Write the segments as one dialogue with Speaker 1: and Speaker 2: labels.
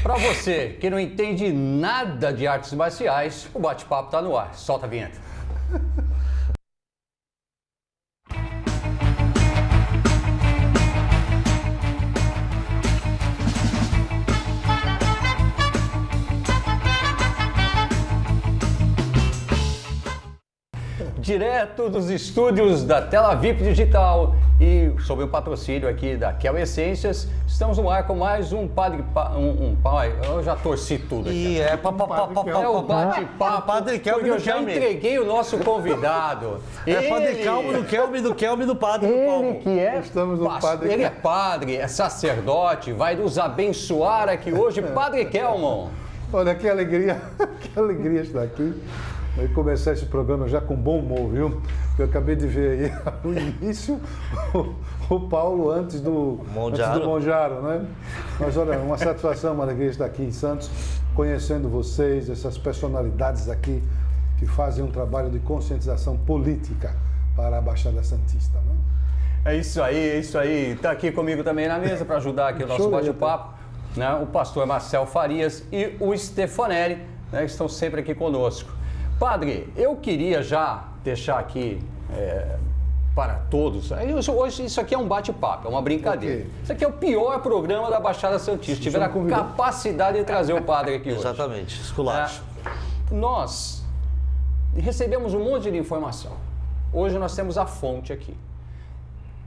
Speaker 1: Para você que não entende nada de artes marciais, o bate-papo tá no ar. Solta a vinheta. Direto dos estúdios da Tela VIP Digital e sob o patrocínio aqui da Kel Essências, estamos no ar com mais um eu já torci tudo aqui.
Speaker 2: E é
Speaker 1: o bate-papo,
Speaker 2: Padre Kelvin
Speaker 1: eu já entreguei o nosso convidado.
Speaker 2: É Padre Kelvin do Kelvin do Kelvin do Padre do Paulo.
Speaker 1: Ele que é
Speaker 3: Estamos no Padre
Speaker 1: ele é padre, é sacerdote, vai nos abençoar aqui hoje, Padre Kelmon.
Speaker 3: Olha, que alegria estar aqui. Eu começar esse programa já com bom humor, viu? Eu acabei de ver aí no início o Paulo antes do Monjaro, né? Mas olha, uma satisfação, uma alegria estar aqui em Santos, conhecendo vocês, essas personalidades aqui que fazem um trabalho de conscientização política para a Baixada Santista, né?
Speaker 1: É isso aí. Está aqui comigo também na mesa para ajudar aqui o nosso bate-papo, né? O pastor Marcel Farias e o Stefanelli, né? Que estão sempre aqui conosco. Padre, eu queria já deixar aqui para todos, hoje isso aqui é um bate-papo, é uma brincadeira. Okay. Isso aqui é o pior programa da Baixada Santista, tiver a capacidade de trazer o padre aqui hoje.
Speaker 2: Exatamente, esculacho.
Speaker 1: Nós recebemos um monte de informação. Hoje nós temos a fonte aqui.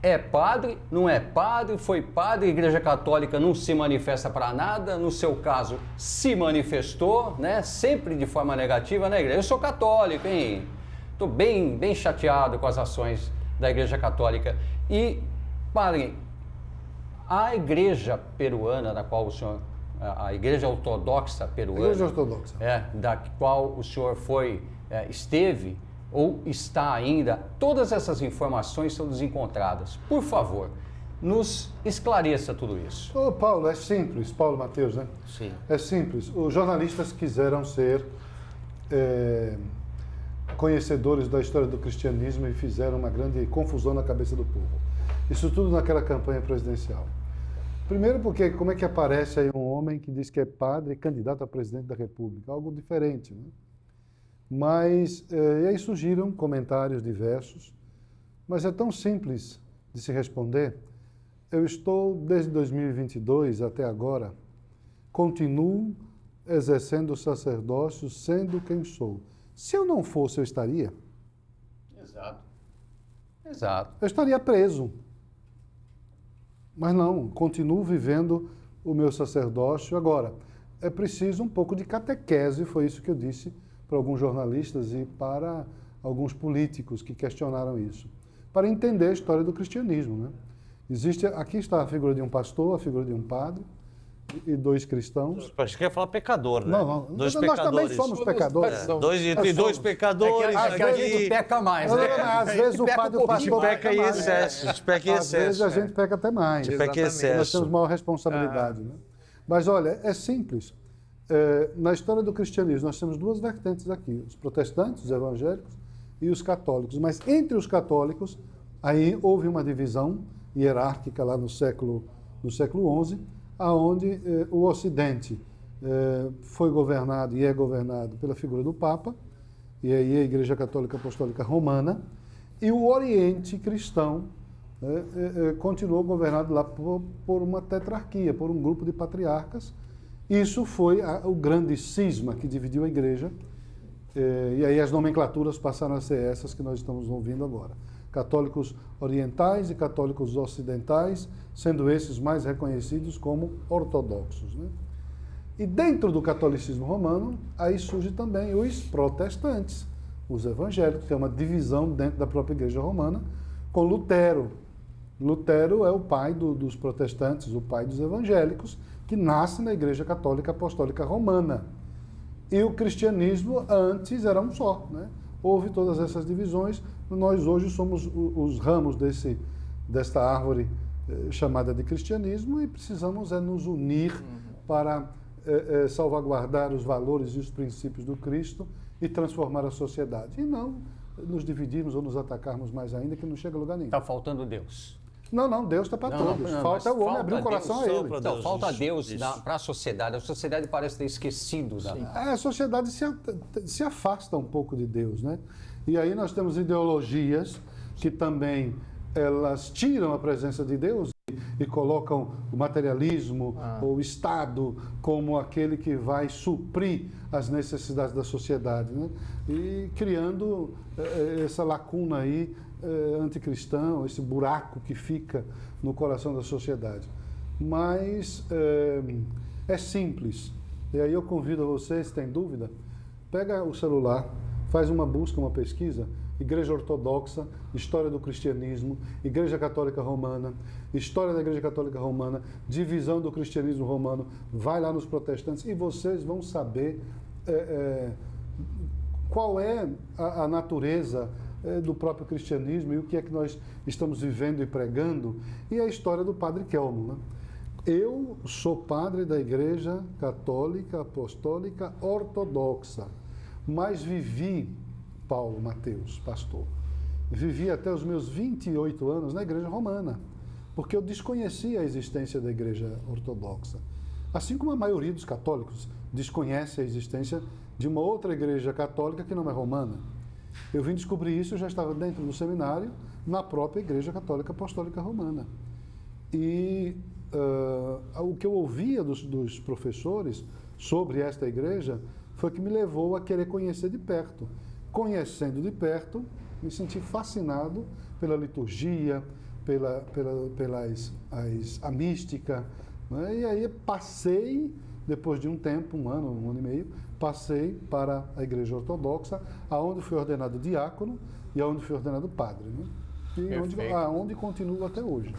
Speaker 1: É padre, não é padre, foi padre, a Igreja Católica não se manifesta para nada, no seu caso se manifestou, né? Sempre de forma negativa, né, Igreja? Eu sou católico, hein? Estou bem chateado com as ações da Igreja Católica. E, padre, a Igreja peruana, da qual o senhor, a Igreja Ortodoxa peruana,
Speaker 3: Igreja Ortodoxa,
Speaker 1: da qual o senhor esteve, ou está ainda, todas essas informações são desencontradas. Por favor, nos esclareça tudo isso.
Speaker 3: Ô, Paulo, é simples, Paulo Mateus, né?
Speaker 2: Sim.
Speaker 3: É simples. Os jornalistas quiseram ser conhecedores da história do cristianismo e fizeram uma grande confusão na cabeça do povo. Isso tudo naquela campanha presidencial. Primeiro porque como é que aparece aí um homem que diz que é padre e candidato a presidente da República? Algo diferente, né? Mas, e aí surgiram comentários diversos, mas é tão simples de se responder. Eu estou, desde 2022 até agora, continuo exercendo o sacerdócio, sendo quem sou. Se eu não fosse, eu estaria?
Speaker 1: Exato.
Speaker 3: Eu estaria preso. Mas não, continuo vivendo o meu sacerdócio. Agora, é preciso um pouco de catequese, foi isso que eu disse para alguns jornalistas e para alguns políticos que questionaram isso, para entender a história do cristianismo, né? Aqui está a figura de um pastor, a figura de um padre e dois cristãos.
Speaker 2: Acho que ia falar pecador, né?
Speaker 3: Não.
Speaker 2: Dois
Speaker 3: nós
Speaker 2: pecadores.
Speaker 3: também somos pecadores.
Speaker 2: Dois pecadores.
Speaker 1: É que a gente peca mais,
Speaker 3: Não,
Speaker 1: né?
Speaker 3: às vezes o padre e o pastor
Speaker 2: peca em excesso.
Speaker 3: Às vezes a gente peca até mais.
Speaker 2: Peca em excesso.
Speaker 3: Nós temos maior responsabilidade, né? Mas olha, é simples. Na história do cristianismo, nós temos duas vertentes aqui, os protestantes, os evangélicos e os católicos. Mas entre os católicos, aí houve uma divisão hierárquica lá no século XI, aonde o Ocidente foi governado e é governado pela figura do Papa, e aí a Igreja Católica Apostólica Romana, e o Oriente cristão continuou governado lá por uma tetrarquia, por um grupo de patriarcas. Isso foi o grande cisma que dividiu a igreja, e aí as nomenclaturas passaram a ser essas que nós estamos ouvindo agora. Católicos orientais e católicos ocidentais, sendo esses mais reconhecidos como ortodoxos, né? E dentro do catolicismo romano, aí surge também os protestantes, os evangélicos, que é uma divisão dentro da própria Igreja Romana, com Lutero. Lutero é o pai dos protestantes, o pai dos evangélicos, que nasce na Igreja Católica Apostólica Romana. E o cristianismo antes era um só, né? Houve todas essas divisões, nós hoje somos os ramos desta árvore chamada de cristianismo e precisamos nos unir para salvaguardar os valores e os princípios do Cristo e transformar a sociedade. E não nos dividirmos ou nos atacarmos mais ainda, que não chega a lugar nenhum.
Speaker 1: Está faltando Deus.
Speaker 3: Não, Deus está para todos. Falta o homem abrir o coração a Ele.
Speaker 1: Então, falta Deus para a sociedade. A sociedade parece ter esquecido.
Speaker 3: A sociedade se afasta um pouco de Deus, né? E aí nós temos ideologias que também elas tiram a presença de Deus e colocam o materialismo ou o Estado como aquele que vai suprir as necessidades da sociedade, né? E criando essa lacuna aí anticristão, esse buraco que fica no coração da sociedade. Mas é simples. E aí eu convido vocês, se tem dúvida, pega o celular, faz uma busca, uma pesquisa, Igreja Ortodoxa, História do Cristianismo, Igreja Católica Romana, História da Igreja Católica Romana, Divisão do Cristianismo Romano, vai lá nos protestantes e vocês vão saber qual é a natureza do próprio cristianismo e o que é que nós estamos vivendo e pregando, e a história do Padre Kelmo, né? Eu sou padre da Igreja Católica Apostólica Ortodoxa, mas vivi, Paulo Mateus, pastor, vivi até os meus 28 anos na Igreja Romana, porque eu desconhecia a existência da Igreja Ortodoxa. Assim como a maioria dos católicos desconhece a existência de uma outra igreja católica que não é romana. Eu vim descobrir isso, eu já estava dentro do seminário, na própria Igreja Católica Apostólica Romana. E o que eu ouvia dos professores sobre esta igreja foi que me levou a querer conhecer de perto. Conhecendo de perto, me senti fascinado pela liturgia, a mística, né? E aí passei, depois de um tempo, um ano e meio, passei para a Igreja Ortodoxa, aonde fui ordenado diácono e aonde fui ordenado padre, né? E onde continuo até hoje.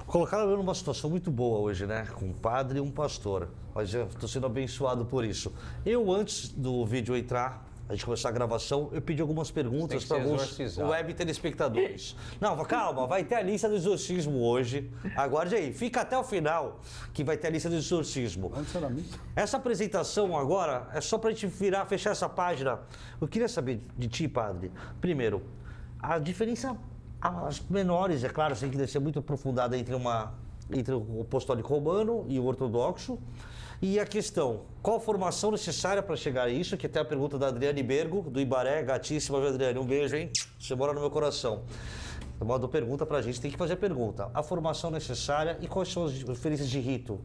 Speaker 2: Colocaram eu numa situação muito boa hoje, né? Com um padre e um pastor. Mas eu estou sendo abençoado por isso. Eu, antes do vídeo entrar, a gente começar a gravação, eu pedi algumas perguntas para alguns web telespectadores. Não, calma, vai ter a lista do exorcismo hoje. Aguarde aí, fica até o final que vai ter a lista do exorcismo. Essa apresentação agora é só para a gente fechar essa página. Eu queria saber de ti, padre, primeiro, a diferença, as menores, é claro, tem que ser muito aprofundada entre o apostólico romano e o ortodoxo. E a questão, qual a formação necessária para chegar a isso? Que até a pergunta da Adriane Bergo, do Ibaré, gatíssima, viu, Adriane? Um beijo, hein? Você mora no meu coração. Você mandou pergunta para a gente, tem que fazer a pergunta. A formação necessária e quais são as diferenças de rito?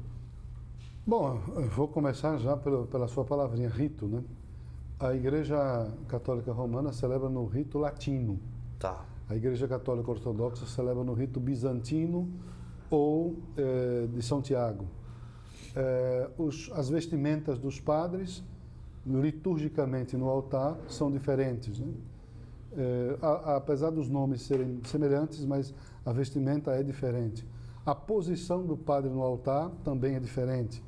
Speaker 3: Bom, eu vou começar já pela sua palavrinha, rito, né? A Igreja Católica Romana celebra no rito latino.
Speaker 2: Tá.
Speaker 3: A Igreja Católica Ortodoxa celebra no rito bizantino ou de São Tiago. As vestimentas dos padres, liturgicamente no altar, são diferentes, né? Apesar dos nomes serem semelhantes, mas a vestimenta é diferente. A posição do padre no altar também é diferente.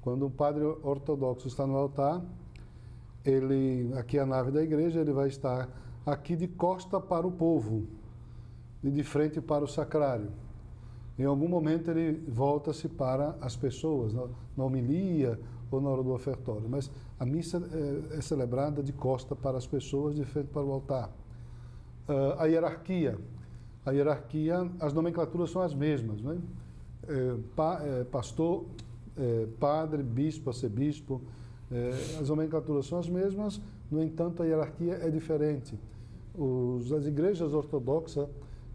Speaker 3: Quando um padre ortodoxo está no altar, aqui é a nave da igreja, ele vai estar aqui de costa para o povo e de frente para o sacrário. Em algum momento ele volta-se para as pessoas, na homilia ou na hora do ofertório. Mas a missa é celebrada de costa para as pessoas, de frente para o altar. A hierarquia, as nomenclaturas são as mesmas, né? Pastor, padre, bispo, arcebispo, as nomenclaturas são as mesmas, no entanto a hierarquia é diferente. As igrejas ortodoxas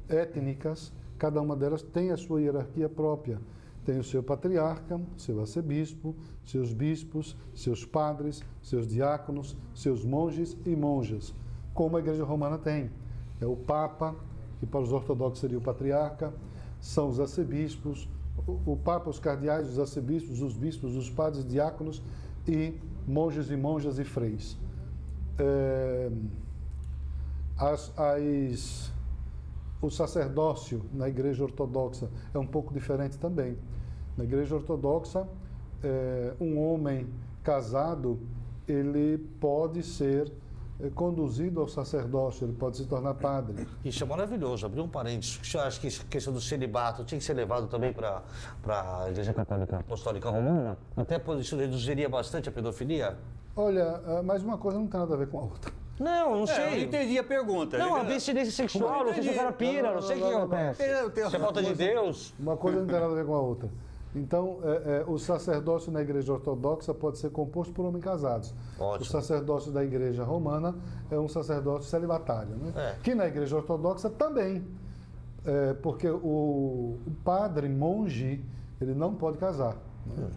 Speaker 3: étnicas, cada uma delas tem a sua hierarquia própria. Tem o seu patriarca, seu arcebispo, seus bispos, seus padres, seus diáconos, seus monges e monjas, como a Igreja Romana tem. É o Papa, que para os ortodoxos seria o patriarca, são os arcebispos, o Papa, os cardeais, os arcebispos, os bispos, os padres, diáconos e monges e monjas e freis. O sacerdócio na Igreja Ortodoxa é um pouco diferente também. Na Igreja Ortodoxa, um homem casado, ele pode ser conduzido ao sacerdócio, ele pode se tornar padre.
Speaker 2: Isso é maravilhoso. Abrir um parênteses. O senhor acha que a questão do celibato tinha que ser levado também para a Igreja Católica Apostólica Romana? Até por isso reduziria bastante a pedofilia?
Speaker 3: Olha, mas uma coisa não tem nada a ver com a outra.
Speaker 2: Não sei.
Speaker 1: Eu entendi a pergunta.
Speaker 2: Não, abstinência sexual, não sei se o cara pira, não sei o que acontece. Se é falta de Deus.
Speaker 3: Uma coisa não tem nada a ver com a outra. Então, o sacerdócio na Igreja Ortodoxa pode ser composto por homens casados.
Speaker 2: Ótimo.
Speaker 3: O sacerdócio da Igreja Romana é um sacerdócio celibatário, né? Que na Igreja Ortodoxa também, porque o padre monge, ele não pode casar. Né?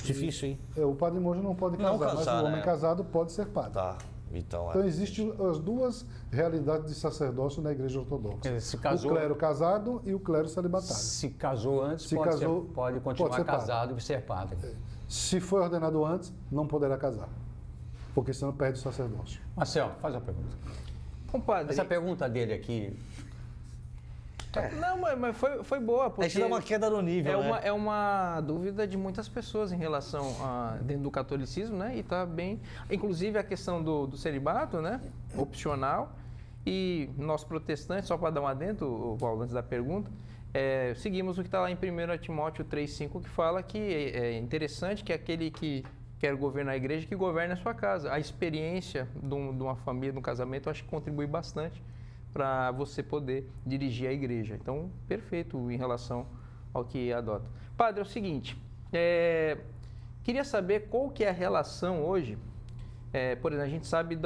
Speaker 2: Difícil, hein?
Speaker 3: O padre monge não pode casar, mas o homem casado pode ser padre.
Speaker 2: Tá. Então
Speaker 3: existem as duas realidades de sacerdócio na Igreja Ortodoxa.
Speaker 1: Se casou,
Speaker 3: o clero casado e o clero celibatário.
Speaker 1: Se casou antes, pode continuar casado e ser padre.
Speaker 3: Se foi ordenado antes, não poderá casar, porque senão perde o sacerdócio.
Speaker 1: Marcelo, faz a pergunta.
Speaker 4: Compadre,
Speaker 1: Essa pergunta dele aqui...
Speaker 4: Não, mas foi boa, porque
Speaker 2: a gente dá uma queda no nível, né?
Speaker 4: É uma dúvida de muitas pessoas em relação dentro do catolicismo, né? E tá bem... Inclusive a questão do celibato, né? Opcional. E nós protestantes, só para dar um adendo, Paulo, antes da pergunta, seguimos o que está lá em 1 Timóteo 3,5, que fala que é interessante que aquele que quer governar a igreja, que governe a sua casa. A experiência de uma família, de um casamento, eu acho que contribui bastante para você poder dirigir a igreja. Então, perfeito em relação ao que adota. Padre, é o seguinte, queria saber qual que é a relação hoje, por exemplo, a gente sabe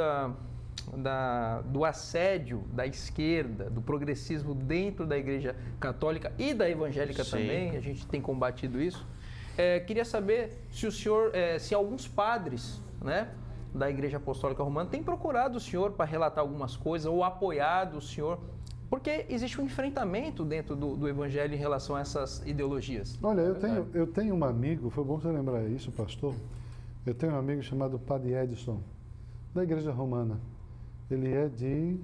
Speaker 4: do assédio da esquerda, do progressismo dentro da igreja católica e da evangélica também, a gente tem combatido isso. Queria saber se o senhor, se alguns padres, né, da Igreja Apostólica Romana tem procurado o senhor para relatar algumas coisas ou apoiado o senhor, porque existe um enfrentamento dentro do Evangelho em relação a essas ideologias.
Speaker 3: Olha, eu tenho um amigo, foi bom você lembrar isso, pastor. Eu tenho um amigo chamado Padre Edson, da Igreja Romana. Ele é de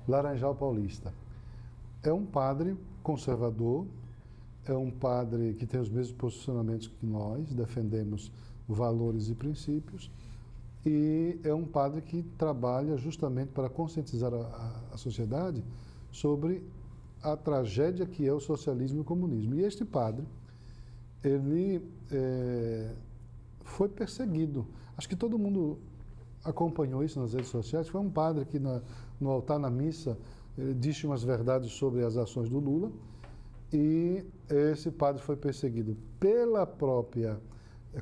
Speaker 3: Laranjal Paulista. É um padre conservador, é um padre que tem os mesmos posicionamentos que nós, defendemos valores e princípios, e é um padre que trabalha justamente para conscientizar a sociedade sobre a tragédia que é o socialismo e o comunismo. E este padre, ele foi perseguido. Acho que todo mundo acompanhou isso nas redes sociais. Foi um padre que no altar, na missa, ele disse umas verdades sobre as ações do Lula, e esse padre foi perseguido pela própria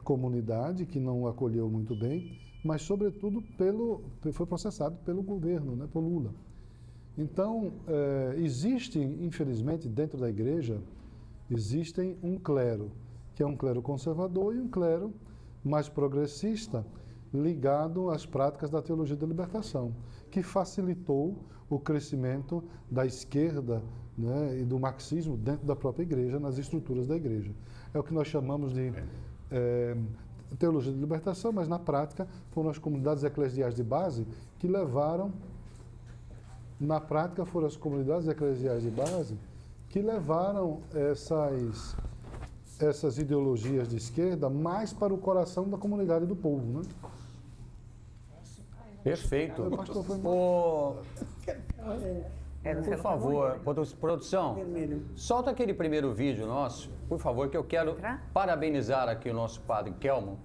Speaker 3: comunidade, que não o acolheu muito bem, mas, sobretudo, foi processado pelo governo, né, por Lula. Então, existe, infelizmente, dentro da igreja, existem um clero, que é um clero conservador e um clero mais progressista, ligado às práticas da teologia da libertação, que facilitou o crescimento da esquerda, né, e do marxismo dentro da própria igreja, nas estruturas da igreja. É o que nós chamamos de teologia de libertação, mas na prática foram as comunidades eclesiais de base que levaram, na prática foram as comunidades eclesiais de base que levaram essas ideologias de esquerda mais para o coração da comunidade do povo, né?
Speaker 1: Perfeito. Por favor, produção, solta aquele primeiro vídeo nosso, por favor, que eu quero parabenizar aqui o nosso padre Kelmo.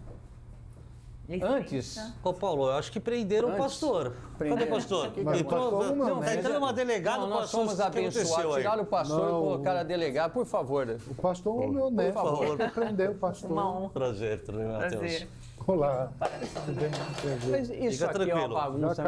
Speaker 1: Antes...
Speaker 2: Ô Paulo, eu acho que prenderam o pastor. Cadê o pastor? Tá entrando uma delegada,
Speaker 1: nós somos abençoados. Tiraram o pastor e colocaram a delegada, por favor.
Speaker 3: O pastor é o meu neto, por favor. Prendeu o pastor.
Speaker 2: Prazer, tudo bem, Matheus?
Speaker 3: Olá.
Speaker 1: Mas isso aqui é uma bagunça.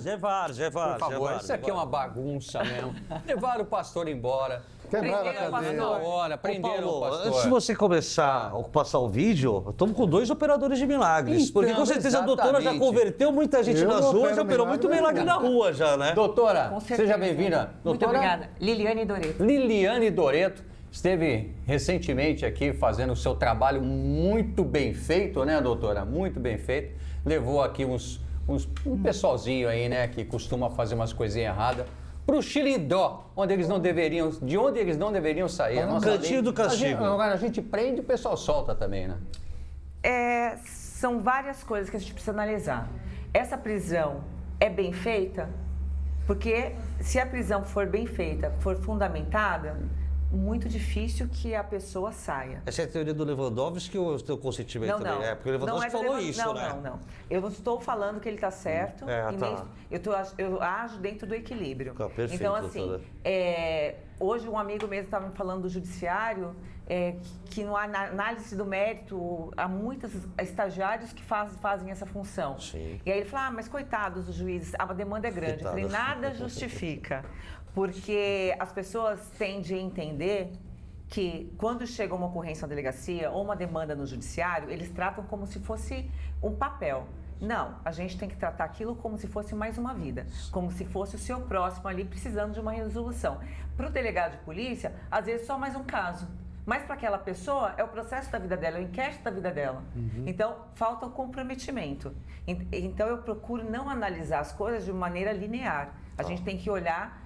Speaker 2: É várzea.
Speaker 1: Por favor, isso aqui é uma bagunça mesmo. Levaram o pastor embora.
Speaker 3: Quebraram a cadeira.
Speaker 1: Na hora, prenderam o pastor.
Speaker 2: Antes de você começar a passar o vídeo, estamos com 2 operadores de milagres.
Speaker 1: Então,
Speaker 2: porque com certeza a doutora já converteu muita gente nas ruas, já operou muito milagre na rua já, né?
Speaker 1: Doutora, seja bem-vinda.
Speaker 5: Muito obrigada. Liliane Doreto.
Speaker 1: Liliane Doreto esteve recentemente aqui fazendo o seu trabalho muito bem feito, né, doutora? Muito bem feito. Levou aqui uns um pessoalzinho aí, né, que costuma fazer umas coisinhas erradas, pro xilindó, de onde eles não deveriam sair. A nossa
Speaker 2: cantinho
Speaker 1: lei-
Speaker 2: do castigo.
Speaker 1: Agora a gente prende e o pessoal solta também, né?
Speaker 5: São várias coisas que a gente precisa analisar. Essa prisão é bem feita? Porque se a prisão for bem feita, for fundamentada, muito difícil que a pessoa saia.
Speaker 2: Essa é a teoria do Lewandowski ou o teu consentimento também?
Speaker 5: Não.
Speaker 2: É, porque o Lewandowski falou isso, né?
Speaker 5: Não. Eu não estou falando que ele está certo.
Speaker 2: É, tá.
Speaker 5: Eu ajo dentro do equilíbrio.
Speaker 2: Tá, perfeito,
Speaker 5: então, assim,
Speaker 2: doutora.
Speaker 5: hoje um amigo mesmo estava me falando do judiciário, que na análise do mérito, há muitos estagiários que fazem essa função.
Speaker 2: Sim.
Speaker 5: E aí ele falou, mas coitados dos juízes, a demanda é grande. Eu falei, nada justifica. Porque as pessoas tendem a entender que quando chega uma ocorrência na delegacia ou uma demanda no judiciário, eles tratam como se fosse um papel. Não, a gente tem que tratar aquilo como se fosse mais uma vida, como se fosse o seu próximo ali precisando de uma resolução. Para o delegado de polícia, às vezes só mais um caso. Mas para aquela pessoa é o processo da vida dela, é o inquérito da vida dela. Então, falta o comprometimento. Então, eu procuro não analisar as coisas de maneira linear. A gente tem que olhar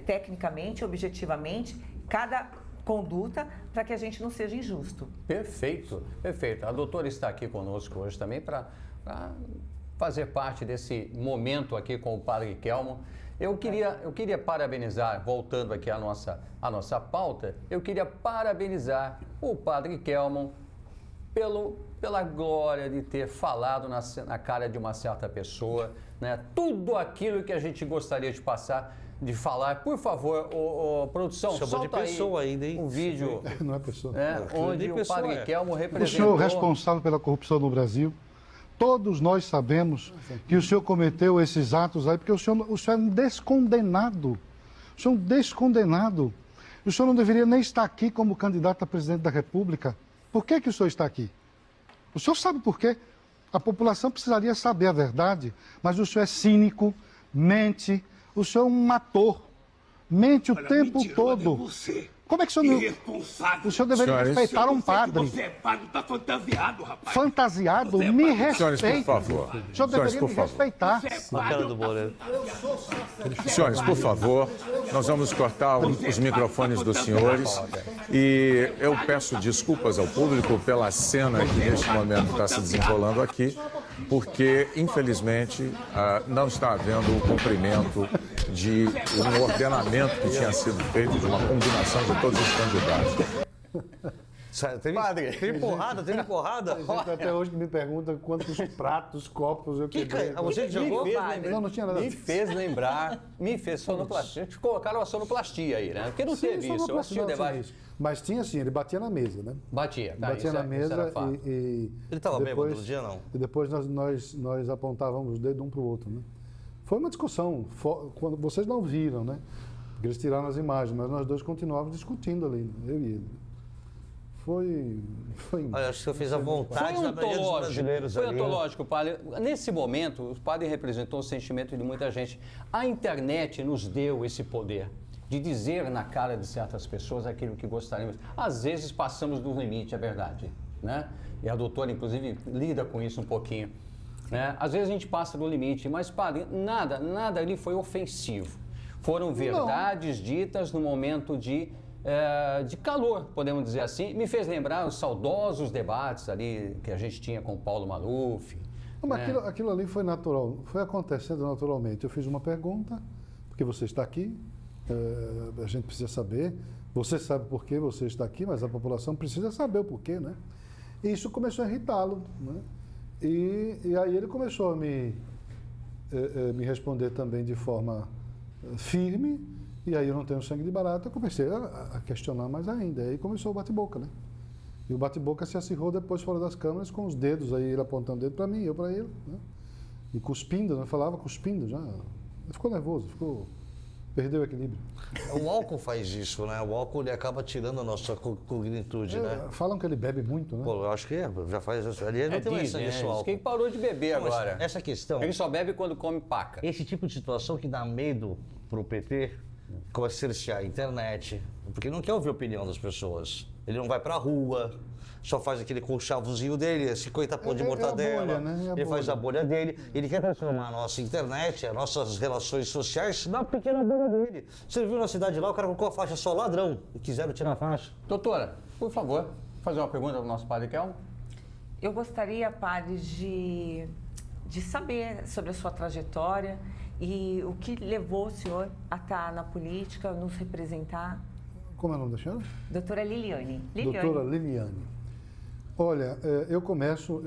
Speaker 5: tecnicamente, objetivamente, cada conduta para que a gente não seja injusto.
Speaker 1: Perfeito, perfeito. A doutora está aqui conosco hoje também para fazer parte desse momento aqui com o Padre Kelmo. Eu queria parabenizar, voltando aqui à nossa pauta, eu queria parabenizar o Padre Kelmo pela glória de ter falado na cara de uma certa pessoa, né? Tudo aquilo que a gente gostaria de falar. Por favor, produção,
Speaker 2: Chamou
Speaker 1: solta
Speaker 2: de pessoa
Speaker 1: aí
Speaker 2: ainda, hein?
Speaker 1: o vídeo,
Speaker 3: Não é pessoa.
Speaker 1: né, onde o Padre Kelmo
Speaker 3: O
Speaker 1: representou...
Speaker 3: senhor responsável pela corrupção no Brasil, todos nós sabemos que o senhor cometeu esses atos aí, porque o senhor é um descondenado. O senhor é um descondenado. O senhor não deveria nem estar aqui como candidato a presidente da República. Por que o senhor está aqui? O senhor sabe por quê? A população precisaria saber a verdade, mas o senhor é cínico, mente, o senhor é um ator, mente o tempo todo. Como é que o senhor não... O senhor deveria respeitar um padre.
Speaker 6: Você é padre, tá fantasiado, rapaz.
Speaker 3: Fantasiado, me respeite.
Speaker 7: Senhores, por favor.
Speaker 3: O senhor deveria me respeitar.
Speaker 2: Na cara do Moreira.
Speaker 7: Senhores, por favor, nós vamos cortar os microfones dos senhores e eu peço desculpas ao público pela cena que neste momento está se desenrolando aqui, porque, infelizmente, não está havendo o cumprimento de um ordenamento que tinha sido feito, de uma combinação de todos os candidatos.
Speaker 2: Sério, teve porrada?
Speaker 3: Tem gente até hoje que me pergunta quantos pratos, copos eu quebrei.
Speaker 2: Você que jogou?
Speaker 3: Não tinha nada.
Speaker 1: Me fez lembrar, sonoplastia. Eles colocaram a sonoplastia aí, né? Porque não
Speaker 3: Sim,
Speaker 1: teve isso. Eu assisti o debate.
Speaker 3: Mas tinha sim, ele batia na mesa, né?
Speaker 1: Batia, tá,
Speaker 3: Batia na mesa e
Speaker 2: Ele estava bêbado no dia, não?
Speaker 3: E depois nós apontávamos os dedos um para o outro, né? Foi uma discussão, quando vocês não viram, né? Porque eles tiraram as imagens, mas nós dois continuávamos discutindo ali, né? Eu e ele. Foi
Speaker 2: Olha, acho que eu fiz a vontade da maioria dos brasileiros
Speaker 1: Foi
Speaker 2: ali.
Speaker 1: antológico, padre. Nesse momento, o padre representou o sentimento de muita gente. A internet nos deu esse poder de dizer na cara de certas pessoas aquilo que gostaríamos. Às vezes passamos do limite, é verdade, né? E a doutora, inclusive, lida com isso um pouquinho, né? Às vezes a gente passa do limite, mas, padre, nada ali foi ofensivo. Foram verdades ditas no momento de calor, podemos dizer assim. Me fez lembrar os saudosos debates ali que a gente tinha com o Paulo Maluf.
Speaker 3: Mas aquilo ali foi natural, foi acontecendo naturalmente. Eu fiz uma pergunta, porque você está aqui, a gente precisa saber. Você sabe por que você está aqui, mas a população precisa saber o porquê, né? E isso começou a irritá-lo, né? E aí ele começou a me responder também de forma firme, e aí eu não tenho sangue de barata, eu comecei a questionar mais ainda. Aí começou o bate-boca, né? E o bate-boca se acirrou depois fora das câmeras com os dedos, aí ele apontando o dedo para mim, eu para ele, né? E cuspindo, né? Falava cuspindo já. Ele ficou nervoso, perdeu o equilíbrio.
Speaker 2: O álcool faz isso, né? O álcool ele acaba tirando a nossa cognitude, né?
Speaker 3: Falam que ele bebe muito, né?
Speaker 2: Pô, eu acho que já faz isso. Ali não tem mais sangue
Speaker 1: Diz
Speaker 2: álcool.
Speaker 1: que ele parou de beber
Speaker 2: Mas
Speaker 1: agora.
Speaker 2: essa questão,
Speaker 1: Ele só bebe quando come paca.
Speaker 2: esse tipo de situação que dá medo pro PT, começa a cercear a internet, porque não quer ouvir a opinião das pessoas. Ele não vai pra rua. só faz aquele conchavozinho dele, 50 pão de mortadela,
Speaker 3: bolha, né? É a
Speaker 2: ele faz a
Speaker 3: bolha.
Speaker 2: bolha dele, ele quer transformar a nossa internet, as nossas relações sociais na pequena bolha dele. Você viu na cidade lá, o cara colocou a faixa só ladrão e quiseram tirar a faixa.
Speaker 1: Doutora, por favor, fazer uma pergunta para o nosso padre Kelmo.
Speaker 5: Eu gostaria, padre, de saber sobre a sua trajetória e o que levou o senhor a estar na política, nos representar.
Speaker 3: Como é o nome da senhora?
Speaker 5: Doutora Liliane.
Speaker 3: Doutora Liliane. Olha, eu começo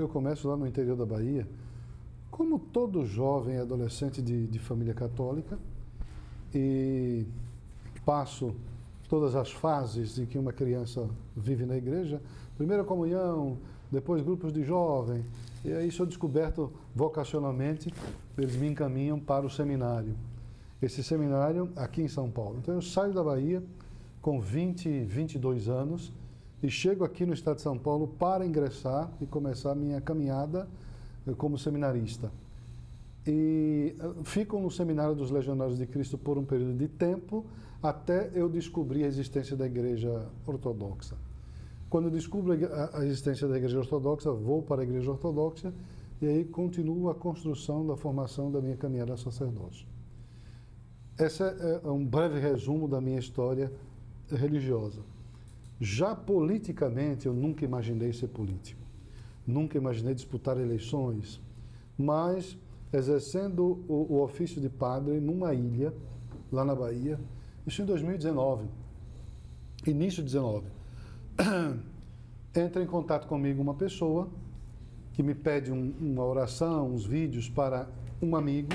Speaker 3: lá no interior da Bahia, como todo jovem e adolescente de família católica, e passo todas as fases em que uma criança vive na igreja, primeira comunhão, depois grupos de jovem, e aí sou descoberto vocacionalmente, eles me encaminham para o seminário. Esse seminário aqui em São Paulo. Então eu saio da Bahia com 22 anos e chego aqui no estado de São Paulo para ingressar e começar a minha caminhada como seminarista. E fico no Seminário dos Legionários de Cristo por um período de tempo, até eu descobrir a existência da Igreja Ortodoxa. Quando eu descubro a existência da Igreja Ortodoxa, vou para a Igreja Ortodoxa e aí continuo a construção da formação da minha caminhada sacerdócio. Esse é um breve resumo da minha história religiosa. Já politicamente, eu nunca imaginei ser político. Nunca imaginei disputar eleições, mas exercendo o ofício de padre numa ilha, lá na Bahia, isso em 2019, início de 2019. Entra em contato comigo uma pessoa que me pede uma oração, uns vídeos para um amigo.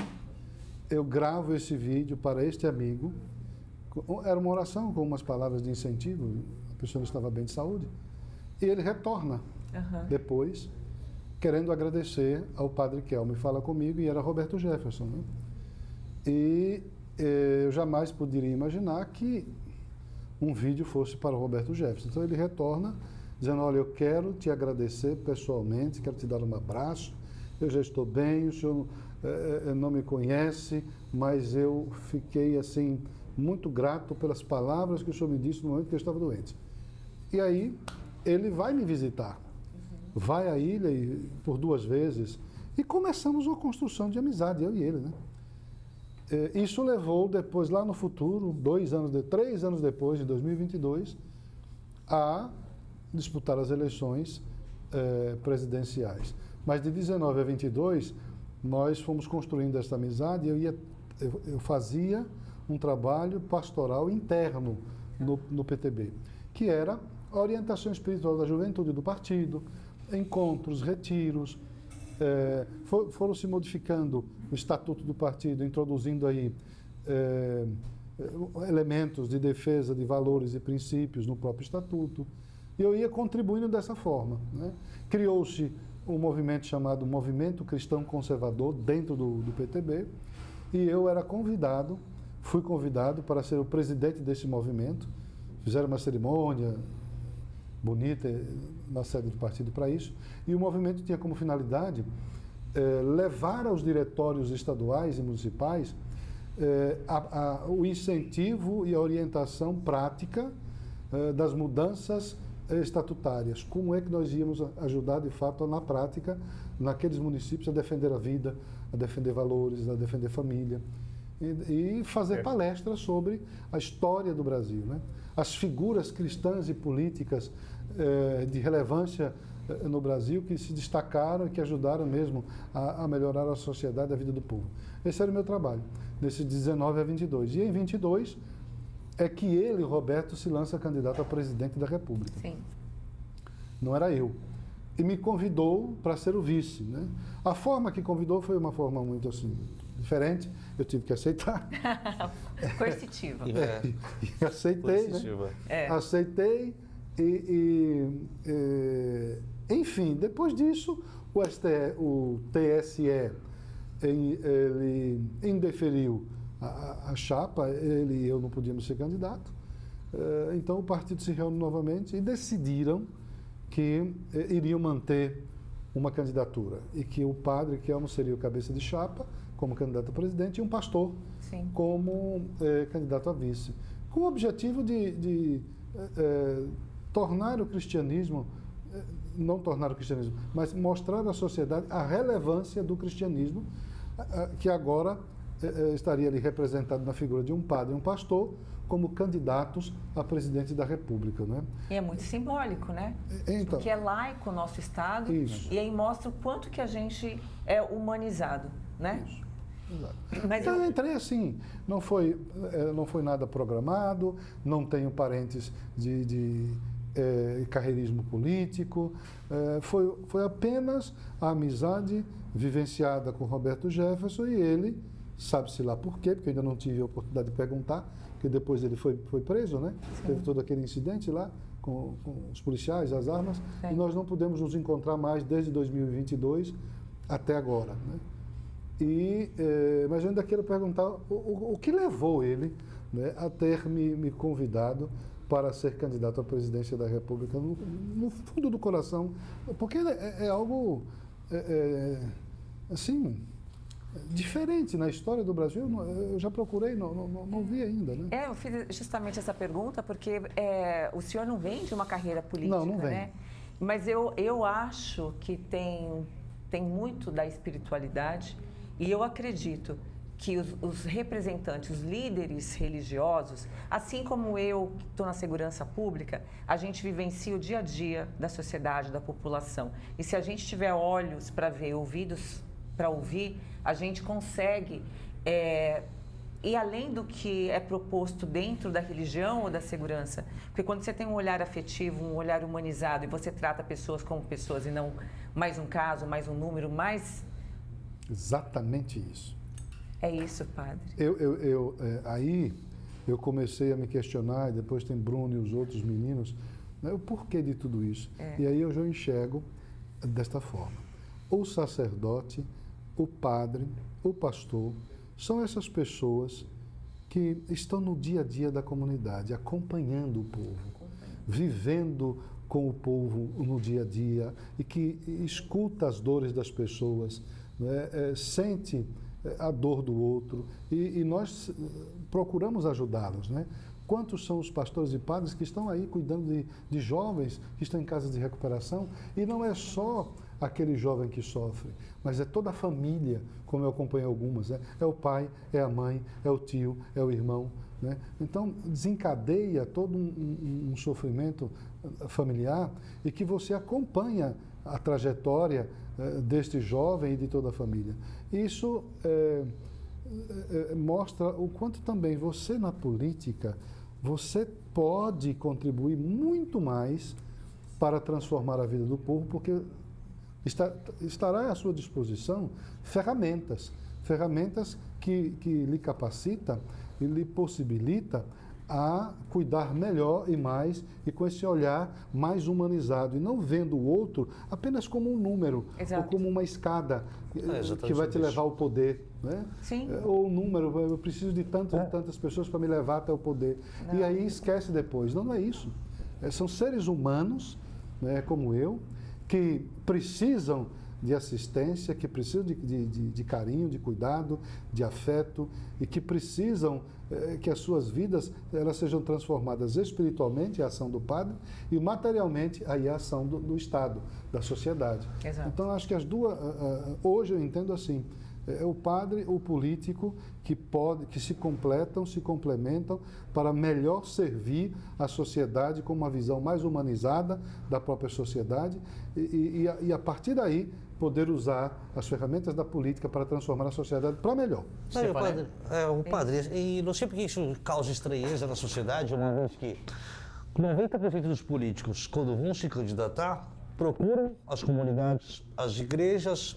Speaker 3: Eu gravo esse vídeo para este amigo. Era uma oração com umas palavras de incentivo, a pessoa não estava bem de saúde. E ele retorna depois, querendo agradecer ao padre Kelmo. E fala comigo, e era Roberto Jefferson. Né? E eu jamais poderia imaginar que um vídeo fosse para o Roberto Jefferson. Então ele retorna, dizendo, olha, eu quero te agradecer pessoalmente, quero te dar um abraço, eu já estou bem, o senhor não me conhece, mas eu fiquei assim muito grato pelas palavras que o senhor me disse no momento que eu estava doente. E aí ele vai me visitar, vai à ilha por 2 vezes e começamos uma construção de amizade, eu e ele, né? Isso levou depois, lá no futuro, 3 anos depois, em 2022, a disputar as eleições presidenciais. Mas de 19 a 22, nós fomos construindo essa amizade e eu fazia um trabalho pastoral interno no PTB, que era a orientação espiritual da juventude do partido, encontros, retiros. Foram se modificando o estatuto do partido, introduzindo aí elementos de defesa de valores e princípios no próprio estatuto, e eu ia contribuindo dessa forma. Né? Criou-se um movimento chamado Movimento Cristão Conservador dentro do PTB, e eu fui convidado para ser o presidente desse movimento. Fizeram uma cerimônia bonita na sede do partido para isso, e o movimento tinha como finalidade levar aos diretórios estaduais e municipais o incentivo e a orientação prática das mudanças estatutárias. Como é que nós íamos ajudar, de fato, na prática, naqueles municípios, a defender a vida, a defender valores, a defender família, e fazer palestras sobre a história do Brasil, né? As figuras cristãs e políticas de relevância no Brasil que se destacaram e que ajudaram mesmo a melhorar a sociedade, a vida do povo. Esse era o meu trabalho, desses 19 a 22. E em 22 é que ele, Roberto, se lança candidato a presidente da República.
Speaker 5: Sim.
Speaker 3: Não era eu. E me convidou para ser o vice, né? A forma que convidou foi uma forma muito assim, diferente. Eu tive que aceitar.
Speaker 5: Coercitiva.
Speaker 3: E aceitei, né? Aceitei enfim, depois disso, o TSE ele indeferiu a chapa, ele e eu não podíamos ser candidato. Então o partido se reuniu novamente e decidiram que iriam manter uma candidatura e que o padre Kelmo seria o cabeça de chapa como candidato a presidente e um pastor como candidato a vice, com o objetivo de tornar o cristianismo não tornar o cristianismo, mas mostrar à sociedade a relevância do cristianismo, que agora estaria ali representado na figura de um padre e um pastor, como candidatos a presidente da República, né?
Speaker 5: E é muito simbólico, né?
Speaker 3: Então,
Speaker 5: porque é laico o nosso Estado,
Speaker 3: isso.
Speaker 5: E aí mostra o quanto que a gente é humanizado, né?
Speaker 3: Isso. Exato.
Speaker 5: Mas
Speaker 3: então, eu entrei assim, não foi nada programado, não tenho parentes de carreirismo político, foi apenas a amizade vivenciada com Roberto Jefferson, e ele, sabe-se lá por quê, porque eu ainda não tive a oportunidade de perguntar, porque depois ele foi preso, né? Sim. Teve todo aquele incidente lá com os policiais, as armas, sim. E nós não pudemos nos encontrar mais desde 2022 até agora, né? Mas eu ainda quero perguntar o que levou ele, né, a ter me convidado para ser candidato à presidência da República, no fundo do coração, porque é algo assim, diferente na história do Brasil. Eu já procurei, não vi ainda, né?
Speaker 5: Eu fiz justamente essa pergunta porque o senhor não vem de uma carreira política,
Speaker 3: não vem.
Speaker 5: Né? Mas eu acho que tem muito da espiritualidade, e eu acredito que os representantes, os líderes religiosos, assim como eu que estou na segurança pública, a gente vivencia o dia a dia da sociedade, da população. E se a gente tiver olhos para ver, ouvidos para ouvir, a gente consegue ir além do que é proposto dentro da religião ou da segurança. Porque quando você tem um olhar afetivo, um olhar humanizado, e você trata pessoas como pessoas e não mais um caso, mais um número, mais...
Speaker 3: Exatamente isso.
Speaker 5: É isso, padre.
Speaker 3: Aí eu comecei a me questionar, e depois tem Bruno e os outros meninos, né, o porquê de tudo isso. E aí eu já enxergo desta forma. O sacerdote, o padre, o pastor, são essas pessoas que estão no dia a dia da comunidade, acompanhando o povo, vivendo com o povo no dia a dia, e que escuta as dores das pessoas, né, sente a dor do outro, e nós procuramos ajudá-los, né? Quantos são os pastores e padres que estão aí cuidando de jovens que estão em casa de recuperação, e não é só aquele jovem que sofre, mas é toda a família, como eu acompanhei algumas, né? É o pai, é a mãe, é o tio, é o irmão, né? Então desencadeia todo um sofrimento familiar, e que você acompanha a trajetória deste jovem e de toda a família. Isso mostra o quanto também você, na política, você pode contribuir muito mais para transformar a vida do povo, porque estará à sua disposição ferramentas que lhe capacita e lhe possibilita a cuidar melhor e mais, e com esse olhar mais humanizado, e não vendo o outro apenas como um número,
Speaker 5: exato,
Speaker 3: ou como uma escada que vai te levar ao poder, né?
Speaker 5: Sim.
Speaker 3: Ou um número, eu preciso de tantas pessoas para me levar até o poder. Não. E aí esquece depois. Não é isso. São seres humanos, né, como eu, que precisam de assistência, que precisam de carinho, de cuidado, de afeto, e que precisam que as suas vidas elas sejam transformadas espiritualmente, a ação do padre, e materialmente aí a ação do Estado, da sociedade.
Speaker 5: Exato.
Speaker 3: Então acho que as duas, hoje eu entendo assim, é o padre, o político, que se complementam para melhor servir a sociedade com uma visão mais humanizada da própria sociedade, e a partir daí poder usar as ferramentas da política para transformar a sociedade para melhor.
Speaker 2: O padre, e não sei porque isso causa estranheza na sociedade, uma vez que 90% dos políticos, quando vão se candidatar, procuram as comunidades, as igrejas,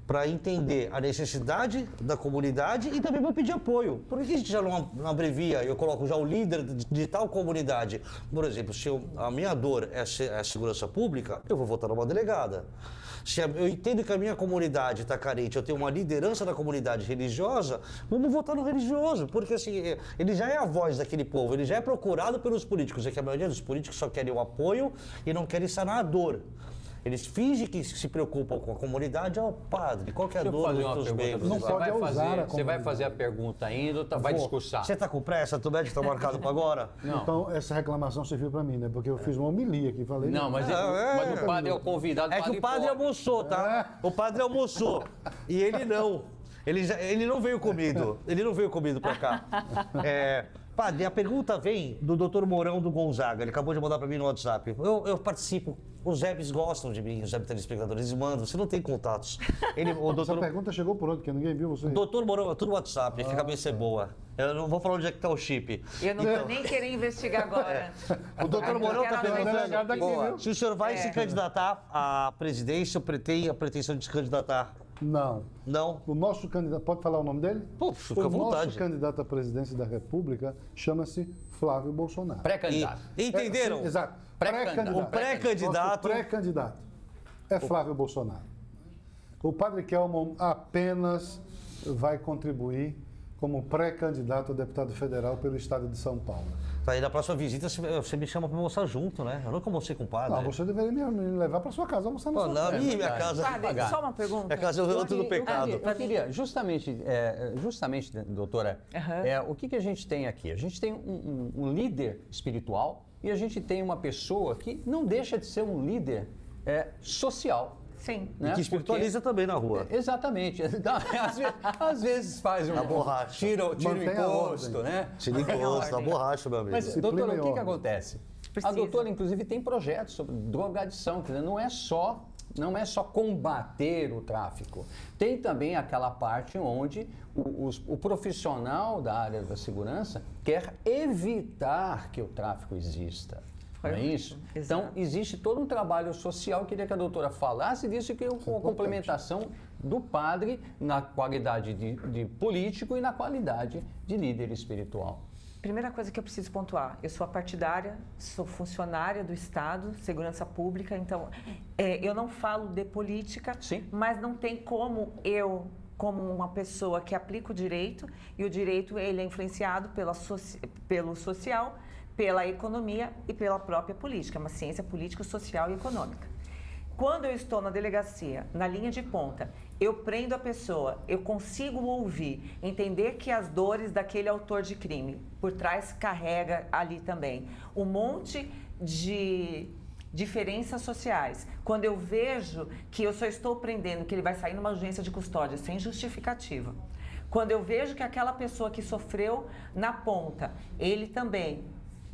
Speaker 2: para entender a necessidade da comunidade, e também para pedir apoio. Por que a gente já não abrevia, eu coloco já o líder de tal comunidade? Por exemplo, se a minha dor é a segurança pública, eu vou votar numa delegada. Se eu entendo que a minha comunidade está carente, eu tenho uma liderança da comunidade religiosa, vamos votar no religioso, porque assim, ele já é a voz daquele povo, ele já é procurado pelos políticos, é que a maioria dos políticos só querem o apoio e não querem sanar a dor. Eles fingem que se preocupam com a comunidade. Ó, padre, qual que é a
Speaker 1: Deixa eu
Speaker 2: dor
Speaker 1: fazer
Speaker 2: dos
Speaker 1: uma
Speaker 2: teus
Speaker 1: pergunta.
Speaker 2: membros?
Speaker 3: Não
Speaker 1: Você
Speaker 3: pode
Speaker 1: vai
Speaker 3: usar
Speaker 1: fazer,
Speaker 3: a
Speaker 1: você vai
Speaker 3: comunidade.
Speaker 1: fazer a pergunta ainda ou vai discursar?
Speaker 2: Você tá com pressa? Tu médico tá marcado para agora?
Speaker 1: Não.
Speaker 3: Então, essa reclamação serviu para mim, né? Porque eu fiz uma homilia aqui, falei...
Speaker 1: Não, mas, mas o padre é o convidado.
Speaker 2: É que o padre
Speaker 1: pode.
Speaker 2: almoçou, tá? O padre almoçou. E ele não. Ele não veio comido. Ele não veio comido pra cá. Padre, a pergunta vem do Dr. Mourão do Gonzaga. Ele acabou de mandar pra mim no WhatsApp. Eu participo. Os Zebs gostam de mim, os Zeb telespectadores. Eles mandam. Você não tem contatos.
Speaker 3: Essa pergunta chegou por onde? Porque ninguém viu você.
Speaker 2: Doutor Mourão, é tudo WhatsApp, que a cabeça é boa. Eu não vou falar onde é que tá o chip.
Speaker 5: Eu não vou nem querer investigar agora.
Speaker 2: O doutor Mourão tá perguntando
Speaker 3: Boa.
Speaker 2: se o senhor vai se candidatar à presidência ou tem a pretensão de se candidatar.
Speaker 3: Não.
Speaker 2: Não?
Speaker 3: O nosso candidato... Pode falar o nome dele?
Speaker 2: Pô, fica à
Speaker 3: O
Speaker 2: vontade.
Speaker 3: nosso candidato à presidência da República chama-se Flávio Bolsonaro.
Speaker 1: Pré-candidato.
Speaker 2: Entenderam?
Speaker 3: Sim, exato.
Speaker 1: Pré-candidato.
Speaker 2: O pré-candidato.
Speaker 3: Nosso pré-candidato é Flávio Bolsonaro. O padre Kelmon apenas vai contribuir como pré-candidato a deputado federal pelo estado de São Paulo.
Speaker 2: Aí na próxima visita você me chama pra almoçar junto, né? Eu nunca almocei com o padre.
Speaker 3: Não, você deveria me levar para sua casa almoçar na
Speaker 2: Pô,
Speaker 3: sua
Speaker 2: não,
Speaker 3: casa.
Speaker 2: minha casa.
Speaker 5: Padre, só uma pergunta.
Speaker 2: Minha casa é o outro do pecado.
Speaker 1: Eu queria, justamente, doutora, o que a gente tem aqui? A gente tem um líder espiritual e a gente tem uma pessoa que não deixa de ser um líder social.
Speaker 5: Sim.
Speaker 1: Né?
Speaker 2: E que espiritualiza também na rua.
Speaker 1: Exatamente. Às vezes faz um...
Speaker 2: borracha.
Speaker 1: Tira o
Speaker 3: Mantém a
Speaker 1: imposto,
Speaker 3: ordem.
Speaker 1: né?
Speaker 2: Tira encosto, a borracha, meu amigo.
Speaker 1: Mas,
Speaker 3: Disciplina
Speaker 1: doutora,
Speaker 3: e
Speaker 1: o que
Speaker 3: ordem.
Speaker 1: acontece?
Speaker 5: Precisa.
Speaker 1: A doutora, inclusive, tem projetos sobre drogadição, quer dizer, não é só combater o tráfico. Tem também aquela parte onde o profissional da área da segurança quer evitar que o tráfico exista. Não é isso?
Speaker 5: Exato.
Speaker 1: Então, existe todo um trabalho social. Eu queria que a doutora falasse disso, que é uma complementação do padre na qualidade de político e na qualidade de líder espiritual.
Speaker 5: Primeira coisa que eu preciso pontuar, eu sou partidária, sou funcionária do Estado, segurança pública, então eu não falo de política,
Speaker 1: Sim.
Speaker 5: mas não tem como eu, como uma pessoa que aplica o direito, e o direito ele é influenciado pelo social, pela economia e pela própria política, é uma ciência política, social e econômica. Quando eu estou na delegacia, na linha de ponta, eu prendo a pessoa, eu consigo ouvir, entender que as dores daquele autor de crime por trás carrega ali também um monte de diferenças sociais. Quando eu vejo que eu só estou prendendo, que ele vai sair numa urgência de custódia sem justificativa. Quando eu vejo que aquela pessoa que sofreu na ponta,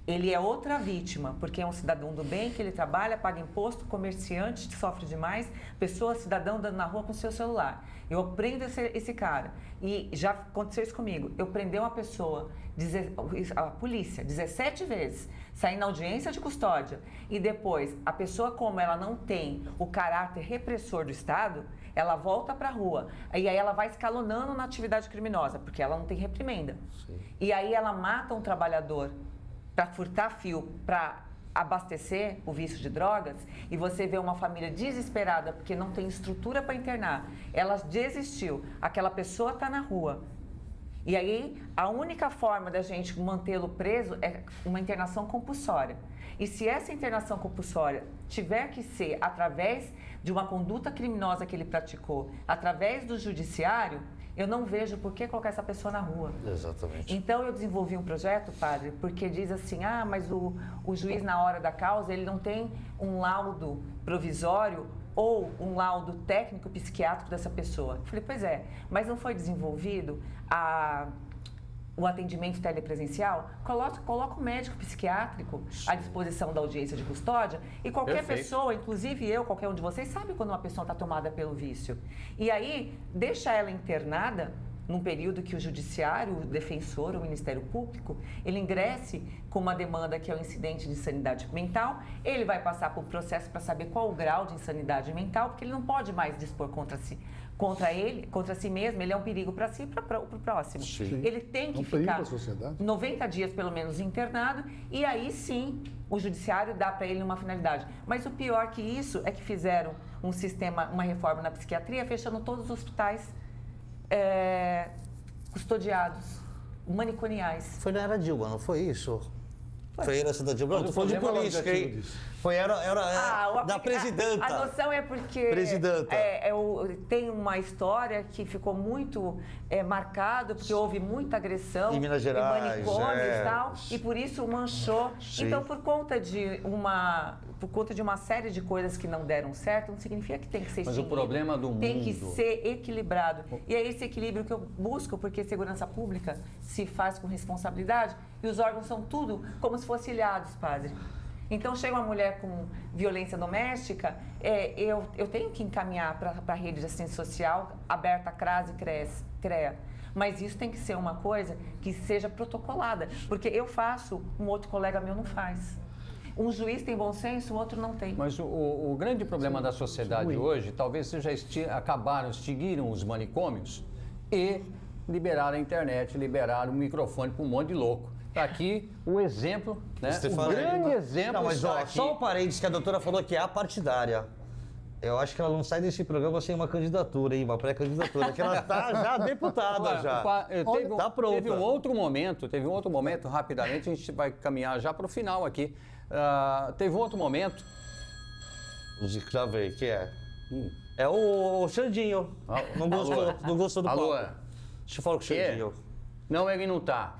Speaker 5: ele é outra vítima, porque é um cidadão do bem, que ele trabalha, paga imposto, comerciante, sofre demais, pessoa, cidadão andando na rua com seu celular. Eu prendo esse cara. E já aconteceu isso comigo. Eu prendei uma pessoa, a polícia, 17 vezes, saí na audiência de custódia. E depois, a pessoa, como ela não tem o caráter repressor do Estado, ela volta para a rua. E aí ela vai escalonando na atividade criminosa, porque ela não tem reprimenda. Sim. E aí ela mata um trabalhador para furtar fio, para abastecer o vício de drogas, e você vê uma família desesperada porque não tem estrutura para internar, ela desistiu, aquela pessoa está na rua. E aí, a única forma da gente mantê-lo preso é uma internação compulsória. E se essa internação compulsória tiver que ser através de uma conduta criminosa que ele praticou, através do judiciário, eu não vejo por que colocar essa pessoa na rua.
Speaker 2: Exatamente.
Speaker 5: Então, eu desenvolvi um projeto, padre, porque diz assim, mas o juiz, na hora da causa, ele não tem um laudo provisório ou um laudo técnico psiquiátrico dessa pessoa. Eu falei, pois é, mas não foi desenvolvido o atendimento telepresencial? Coloca o médico psiquiátrico à disposição da audiência de custódia e qualquer
Speaker 1: Perfeito.
Speaker 5: pessoa, inclusive eu, qualquer um de vocês, sabe quando uma pessoa está tomada pelo vício. E aí, deixa ela internada num período que o judiciário, o defensor, o Ministério Público, ele ingresse com uma demanda que é o incidente de insanidade mental, ele vai passar por processo para saber qual o grau de insanidade mental, porque ele não pode mais dispor contra si mesmo, ele é um perigo para si e para o próximo.
Speaker 3: Sim.
Speaker 5: Ele tem que
Speaker 3: Um perigo
Speaker 5: ficar
Speaker 3: para a sociedade.
Speaker 5: 90 dias, pelo menos, internado, e aí sim o judiciário dá para ele uma finalidade. Mas o pior que isso é que fizeram uma reforma na psiquiatria, fechando todos os hospitais custodiados, maniconiais.
Speaker 2: Foi na era Dilma, não foi isso? Foi a herança da Dilma. Não, tô falando de política, hein? da presidenta.
Speaker 5: A noção é porque
Speaker 2: Presidenta.
Speaker 5: tem uma história que ficou muito marcada, porque houve muita agressão
Speaker 2: em Minas Gerais,
Speaker 5: em manicômios e tal, e por isso manchou.
Speaker 2: Sim.
Speaker 5: Então, por conta de uma série de coisas que não deram certo, não significa que tem que ser
Speaker 1: Mas o problema do
Speaker 5: tem que
Speaker 1: mundo-
Speaker 5: ser equilibrado. E é esse equilíbrio que eu busco, porque segurança pública se faz com responsabilidade e os órgãos são tudo como se fossem ilhados, padre. Então, chega uma mulher com violência doméstica, eu tenho que encaminhar para a rede de assistência social, aberta a CRAS e CREA. Mas isso tem que ser uma coisa que seja protocolada, porque eu faço, um outro colega meu não faz. Um juiz tem bom senso, o outro não tem.
Speaker 1: Mas o grande problema da sociedade hoje, talvez seja extinguiram os manicômios e liberaram a internet, liberaram o microfone para um monte de louco. Está aqui o exemplo, né?
Speaker 2: Stefano,
Speaker 1: O grande exemplo
Speaker 2: Não, mas
Speaker 1: está
Speaker 2: ó,
Speaker 1: aqui.
Speaker 2: só um parênteses que a doutora falou que é a partidária. Eu acho que ela não sai desse programa sem uma candidatura, hein? Uma pré-candidatura, que ela tá já deputada
Speaker 1: Olha,
Speaker 2: já. Tá pronta.
Speaker 1: Teve um outro momento, rapidamente, a gente vai caminhar já para o final aqui. Teve um outro momento.
Speaker 2: Já veio, que é? É o Xandinho. Não gostou do
Speaker 1: Alô?
Speaker 2: palco. Deixa eu falar com o Xandinho.
Speaker 1: Não, ele não tá.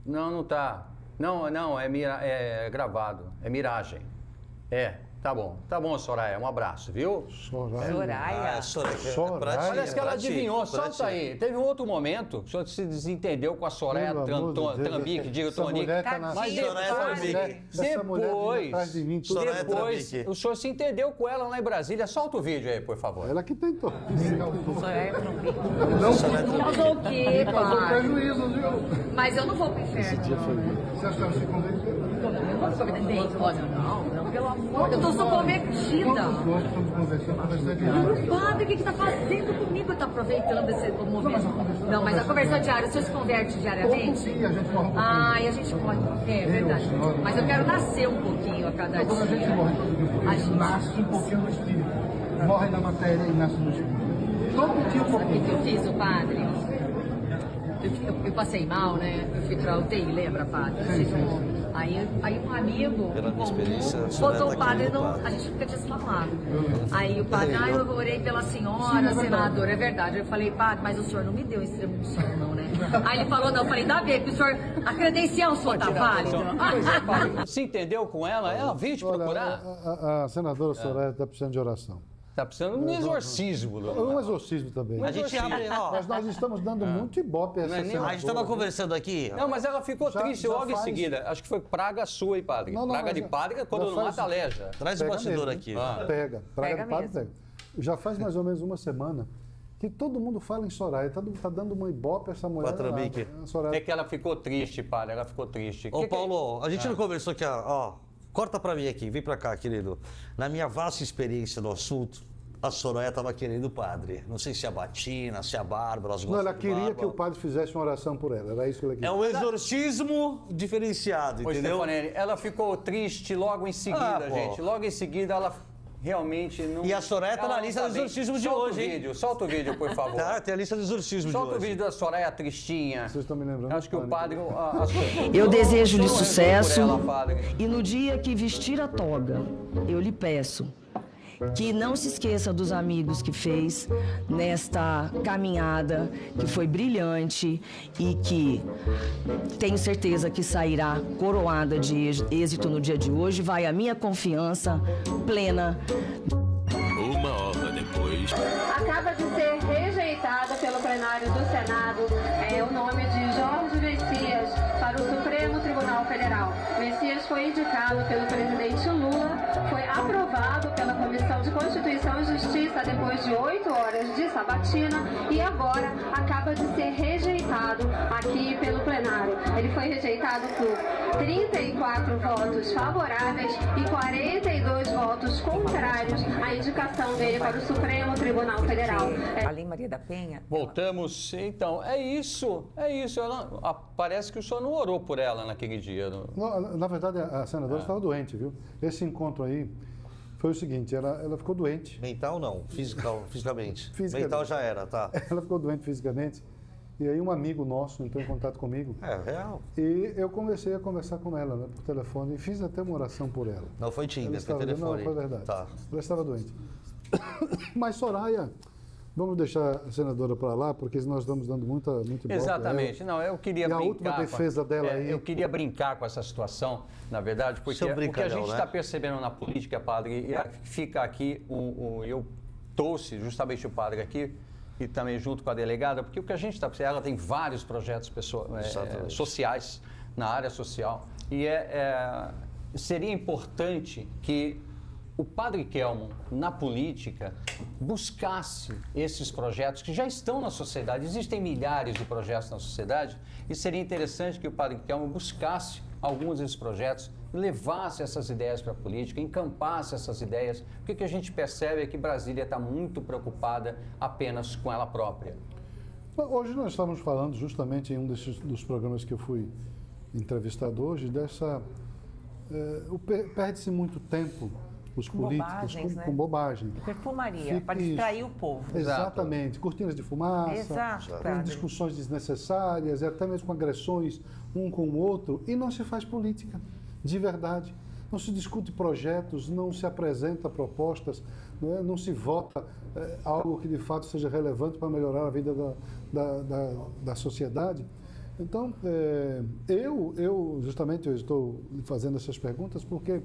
Speaker 1: Não tá. Não, é gravado. É miragem. Tá bom, Soraya. Um abraço, viu?
Speaker 5: Soraya.
Speaker 3: Soraya.
Speaker 1: Parece que ela adivinhou. Solta aí. Teve um outro momento, o senhor se desentendeu com a Soraya
Speaker 3: Pelo amor de Deus,
Speaker 1: Trambique, diga
Speaker 3: essa
Speaker 1: Tonique.
Speaker 3: mulher tá na-
Speaker 1: Mas
Speaker 2: Soraya Trambique.
Speaker 3: Essa mulher vive atrás de mim, tudo
Speaker 2: Soraya
Speaker 1: depois
Speaker 2: Trambique.
Speaker 1: o senhor se entendeu com ela lá em Brasília. Solta o vídeo aí, por favor.
Speaker 3: Ela que tentou.
Speaker 5: Soraya Trambique.
Speaker 8: Causou o quê,
Speaker 3: Causou
Speaker 8: pai?
Speaker 3: prejuízo, viu?
Speaker 8: Mas eu não vou pro inferno.
Speaker 3: Esse dia foi. Você acha que ela se converteu?
Speaker 8: Eu não vou me converter. Olha, não, pelo amor. Eu sou convertida.
Speaker 3: Nós estamos conversando diária.
Speaker 8: Padre, o que tá fazendo comigo? Tá aproveitando esse momento? Não, mas a conversão diária, o senhor se converte diariamente?
Speaker 3: Sim, a gente morre um pouquinho.
Speaker 8: Ah, e a gente pode. É verdade. Mas eu quero nascer um pouquinho a cada
Speaker 3: Quando a gente
Speaker 8: dia.
Speaker 3: morre,
Speaker 8: A gente
Speaker 3: nasce um pouquinho no espírito. Morre na matéria e nasce no espírito. Todo dia um
Speaker 8: Sabe o
Speaker 3: pouquinho.
Speaker 8: que eu fiz, o padre? Eu passei mal, né? Eu fui pra UTI, lembra, padre? Aí um amigo
Speaker 2: Pela minha experiência, a senhora
Speaker 8: botou
Speaker 2: tá
Speaker 8: o padre,
Speaker 2: aqui,
Speaker 8: não,
Speaker 2: padre.
Speaker 8: a gente nunca tinha se falado. Aí o padre, eu orei pela senhora, senadora, é verdade. Eu falei, padre, mas o senhor não me deu extremo unção, não, né? Aí ele falou, não, eu falei, ainda bem, que o senhor, a credencial sua tá válida.
Speaker 1: Pois é, padre. Se entendeu com ela? Ela veio te procurar?
Speaker 3: Olha, a senadora Soraya está precisando de oração.
Speaker 1: Tá precisando de um exorcismo.
Speaker 3: Um exorcismo também.
Speaker 2: A gente abre, ó.
Speaker 3: Mas nós estamos dando muito ibope a essa
Speaker 1: Não é nem-
Speaker 3: senadora.
Speaker 2: A gente estava conversando aqui.
Speaker 1: Não, mas ela ficou
Speaker 3: Já-
Speaker 1: triste
Speaker 3: já
Speaker 1: logo
Speaker 3: faz-
Speaker 1: em seguida. Acho que foi praga sua, hein, padre?
Speaker 3: Não,
Speaker 1: praga
Speaker 3: mas
Speaker 1: de
Speaker 3: já-
Speaker 1: padre é quando
Speaker 3: já
Speaker 1: não
Speaker 3: faz-
Speaker 1: mata aleja.
Speaker 2: Traz o
Speaker 3: Pega
Speaker 2: bastidor
Speaker 3: mesmo.
Speaker 2: aqui.
Speaker 3: Pega. Praga
Speaker 5: Pega
Speaker 3: de padre,
Speaker 5: mesmo.
Speaker 3: pega. Já faz mais ou menos uma semana que todo mundo fala em Soraya. Tá dando uma ibope a essa mulher.
Speaker 2: Trambique.
Speaker 3: A Soraya.
Speaker 1: É que ela ficou triste, padre. Ela ficou triste.
Speaker 2: Ô, Paulo, a gente não conversou aqui, ó. Corta pra mim aqui, vem pra cá, querido. Na minha vasta experiência no assunto, a Soraya tava querendo o padre. Não sei se a Batina, se a Bárbara, as
Speaker 3: Não,
Speaker 2: gostam
Speaker 3: ela
Speaker 2: do
Speaker 3: queria
Speaker 2: Bárbara.
Speaker 3: que o padre fizesse uma oração por ela. Era isso que ela queria.
Speaker 2: É um exorcismo diferenciado,
Speaker 1: Ô,
Speaker 2: entendeu?
Speaker 1: Stefanelli, ela ficou triste logo em seguida,
Speaker 2: pô.
Speaker 1: gente. Logo em seguida, ela realmente não...
Speaker 2: E a Soraya tá
Speaker 1: ela
Speaker 2: na
Speaker 1: não
Speaker 2: lista
Speaker 1: tá
Speaker 2: do
Speaker 1: bem.
Speaker 2: exorcismo de
Speaker 1: Solta
Speaker 2: hoje,
Speaker 1: o
Speaker 2: hein?
Speaker 1: vídeo, solta o vídeo, por favor.
Speaker 2: Tá, tem a lista do exorcismo
Speaker 1: Solta
Speaker 2: de
Speaker 1: o
Speaker 2: hoje.
Speaker 1: vídeo da Soraya tristinha.
Speaker 3: Vocês estão me lembrando?
Speaker 1: Acho que o
Speaker 3: do
Speaker 1: padre...
Speaker 3: pânico.
Speaker 9: Eu desejo-lhe
Speaker 1: Eu não rezei por
Speaker 9: sucesso
Speaker 1: ela, padre.
Speaker 9: e no dia que vestir a toga, eu lhe peço que não se esqueça dos amigos que fez nesta caminhada, que foi brilhante e que tenho certeza que sairá coroada de êxito no dia de hoje. Vai a minha confiança plena.
Speaker 6: Uma hora depois.
Speaker 10: Acaba de ser rejeitada pelo plenário do Senado o nome de Jorge Messias para o Supremo Tribunal Federal. Messias foi indicado pelo presidente Lula, foi aprovado pela Comissão de Constituição e Justiça depois de 8 horas de sabatina e agora acaba de ser rejeitado aqui pelo plenário. Ele foi rejeitado por 34 votos favoráveis e 42 votos contrários à indicação dele para o Supremo Tribunal Federal.
Speaker 5: A Lei Maria da Penha...
Speaker 1: Voltamos, então, é isso. Parece que o senhor não orou por ela naquele dia.
Speaker 3: Não, na verdade, a senadora estava doente, viu? Esse encontro aí foi o seguinte, ela ficou doente.
Speaker 2: Mental não, fisicamente.
Speaker 3: Fisicamente.
Speaker 2: Mental já era, tá.
Speaker 3: Ela ficou doente fisicamente E aí um amigo nosso entrou em contato comigo.
Speaker 2: É real.
Speaker 3: E eu comecei a conversar com ela, né, por telefone, e fiz até uma oração por ela.
Speaker 2: Não foi Tinder, foi
Speaker 3: estava,
Speaker 2: telefone.
Speaker 3: Não, foi verdade.
Speaker 2: Tá.
Speaker 3: Ela estava doente. Mas Soraya, vamos deixar a senadora para lá, porque nós estamos dando muito ibope.
Speaker 1: Exatamente. Não, eu queria
Speaker 3: e
Speaker 1: brincar.
Speaker 3: a última defesa dela aí.
Speaker 1: Eu queria brincar com essa situação, na verdade, porque o que a gente está percebendo na política, padre, e fica aqui, eu trouxe justamente o padre aqui, e também junto com a delegada, porque o que a gente está percebendo, ela tem vários projetos sociais, na área social, e seria importante que o padre Kelmon, na política, buscasse esses projetos que já estão na sociedade. Existem milhares de projetos na sociedade e seria interessante que o padre Kelmon buscasse alguns desses projetos, levasse essas ideias para a política, encampasse essas ideias, porque o que a gente percebe é que Brasília está muito preocupada apenas com ela própria.
Speaker 3: Hoje nós estamos falando justamente em um dos programas que eu fui entrevistado hoje, perde-se muito tempo os políticos com bobagem.
Speaker 5: Perfumaria, para distrair o povo.
Speaker 3: Exatamente. Cortinas de fumaça, com discussões desnecessárias, e até mesmo com agressões um com o outro, e não se faz política de verdade. Não se discute projetos, não se apresenta propostas, não se vota algo que de fato seja relevante para melhorar a vida da sociedade. Então, eu justamente estou fazendo essas perguntas porque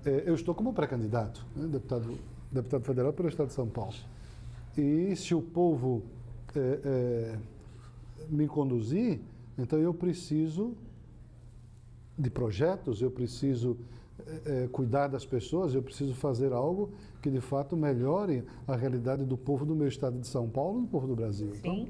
Speaker 3: eu estou como pré-candidato, né, deputado federal pelo Estado de São Paulo. E se o povo me conduzir, então eu preciso de projetos, eu preciso cuidar das pessoas, eu preciso fazer algo que de fato melhore a realidade do povo do meu Estado de São Paulo e do povo do Brasil.
Speaker 5: Sim.
Speaker 3: Então,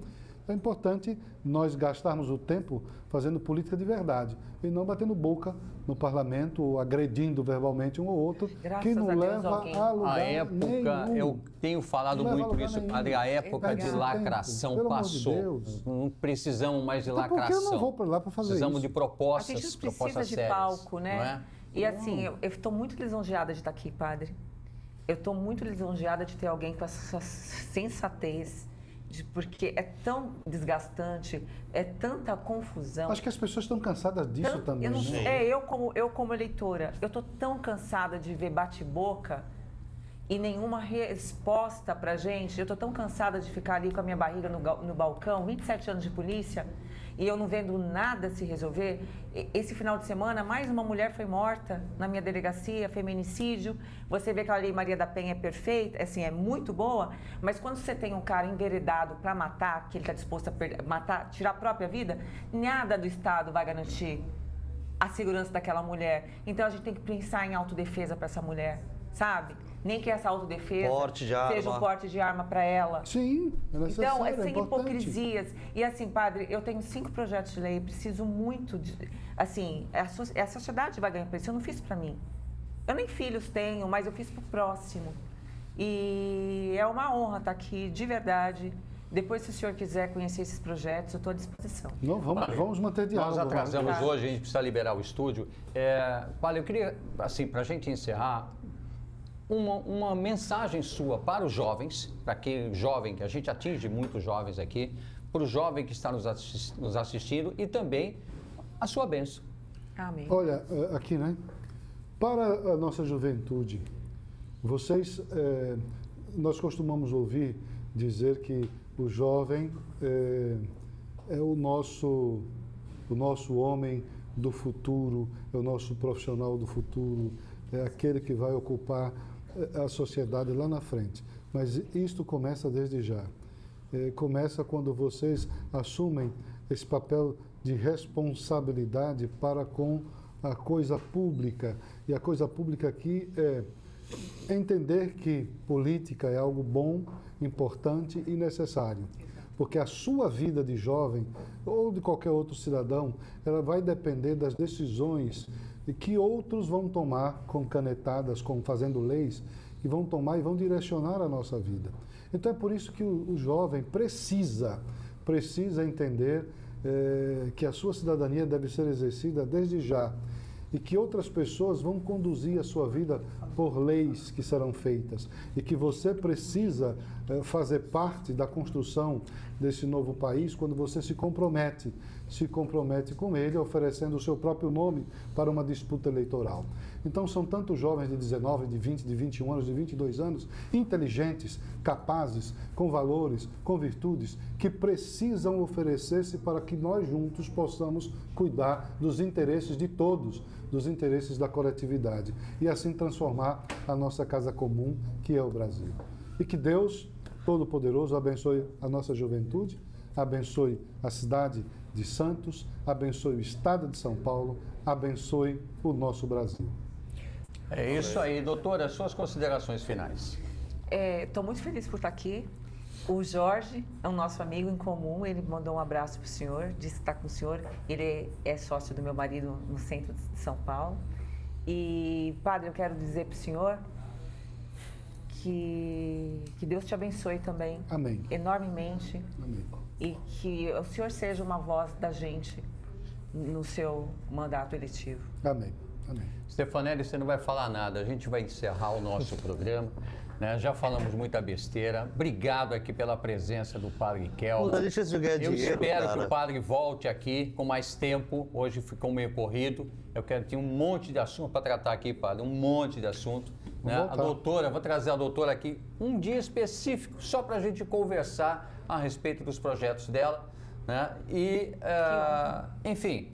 Speaker 3: é importante nós gastarmos o tempo fazendo política de verdade e não batendo boca no parlamento ou agredindo verbalmente um ou outro, que não leva a lugar nenhum.
Speaker 1: Eu tenho falado muito isso, padre, a época de lacração passou. Não precisamos mais de lacração.
Speaker 3: Porque eu não vou para lá para fazer
Speaker 1: precisamos
Speaker 3: isso.
Speaker 1: de propostas,
Speaker 5: a gente precisa
Speaker 1: propostas
Speaker 5: de
Speaker 1: sérias,
Speaker 5: palco, né? E assim, eu estou muito lisonjeada de estar aqui, padre. Eu estou muito lisonjeada de ter alguém com essa sensatez, porque é tão desgastante, é tanta confusão.
Speaker 3: Acho que as pessoas estão cansadas disso também.
Speaker 5: Eu como eleitora, eu estou tão cansada de ver bate-boca e nenhuma resposta pra gente. Eu estou tão cansada de ficar ali com a minha barriga no balcão, 27 anos de polícia, e eu não vendo nada se resolver. Esse final de semana, mais uma mulher foi morta na minha delegacia, feminicídio. Você vê que a Lei Maria da Penha é perfeita, assim, é muito boa, mas quando você tem um cara enveredado para matar, que ele está disposto a matar, tirar a própria vida, nada do Estado vai garantir a segurança daquela mulher. Então a gente tem que pensar em autodefesa para essa mulher, sabe? Nem que essa autodefesa seja um porte de arma para ela.
Speaker 3: Sim, é necessário,
Speaker 5: então, sem
Speaker 3: importante.
Speaker 5: hipocrisias. E assim, padre, eu tenho 5 projetos de lei, preciso muito de... Assim, a sociedade vai ganhar por isso. Eu não fiz para mim. Eu nem filhos tenho, mas eu fiz para o próximo. E é uma honra estar aqui, de verdade. Depois, se o senhor quiser conhecer esses projetos, eu estou à disposição.
Speaker 3: Não, vamos manter diálogo.
Speaker 1: Nós atrasamos hoje, a gente precisa liberar o estúdio. Padre, eu queria, assim, para a gente encerrar, uma mensagem sua para os jovens, para aquele jovem, que a gente atinge muitos jovens aqui, para o jovem que está nos assistindo e também a sua bênção.
Speaker 5: Amém.
Speaker 3: Olha, aqui, né? Para a nossa juventude, nós costumamos ouvir dizer que o jovem é o nosso homem do futuro, é o nosso profissional do futuro, é aquele que vai ocupar a sociedade lá na frente. Mas isto começa desde já. Começa quando vocês assumem esse papel de responsabilidade para com a coisa pública. E a coisa pública aqui é entender que política é algo bom, importante e necessário. Porque a sua vida de jovem ou de qualquer outro cidadão, ela vai depender das decisões que outros vão tomar com canetadas, fazendo leis, que vão tomar e vão direcionar a nossa vida. Então é por isso que o jovem precisa entender que a sua cidadania deve ser exercida desde já. e que outras pessoas vão conduzir a sua vida por leis que serão feitas e que você precisa fazer parte da construção desse novo país quando você se compromete com ele, oferecendo o seu próprio nome para uma disputa eleitoral. Então são tantos jovens de 19, de 20, de 21 anos, de 22 anos, inteligentes, capazes, com valores, com virtudes, que precisam oferecer-se para que nós juntos possamos cuidar dos interesses de todos, dos interesses da coletividade e assim transformar a nossa casa comum, que é o Brasil. E que Deus Todo-Poderoso abençoe a nossa juventude, abençoe a cidade de Santos, abençoe o estado de São Paulo, abençoe o nosso Brasil.
Speaker 1: É isso aí, doutora, suas considerações finais.
Speaker 5: Estou muito feliz por estar aqui. O Jorge é um nosso amigo em comum, ele mandou um abraço para o senhor, disse que está com o senhor. Ele é sócio do meu marido no centro de São Paulo. E, padre, eu quero dizer para o senhor que Deus te abençoe também.
Speaker 3: Amém.
Speaker 5: Enormemente.
Speaker 3: Amém.
Speaker 5: E que o senhor seja uma voz da gente no seu mandato eletivo.
Speaker 3: Amém. Amém.
Speaker 1: Stefanelli, você não vai falar nada, a gente vai encerrar o nosso programa. Né? Já falamos muita besteira. Obrigado aqui pela presença do Padre Kelmo. Eu espero que o Padre volte aqui com mais tempo. Hoje ficou meio corrido. Eu quero ter um monte de assunto para tratar aqui, Padre, um monte de assunto. Né? A doutora, vou trazer a doutora aqui um dia específico só para a gente conversar a respeito dos projetos dela. Né? E, enfim,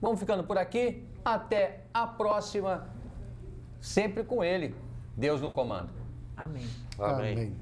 Speaker 1: vamos ficando por aqui. Até a próxima, sempre com ele. Deus no comando.
Speaker 5: Amém.
Speaker 3: Amém.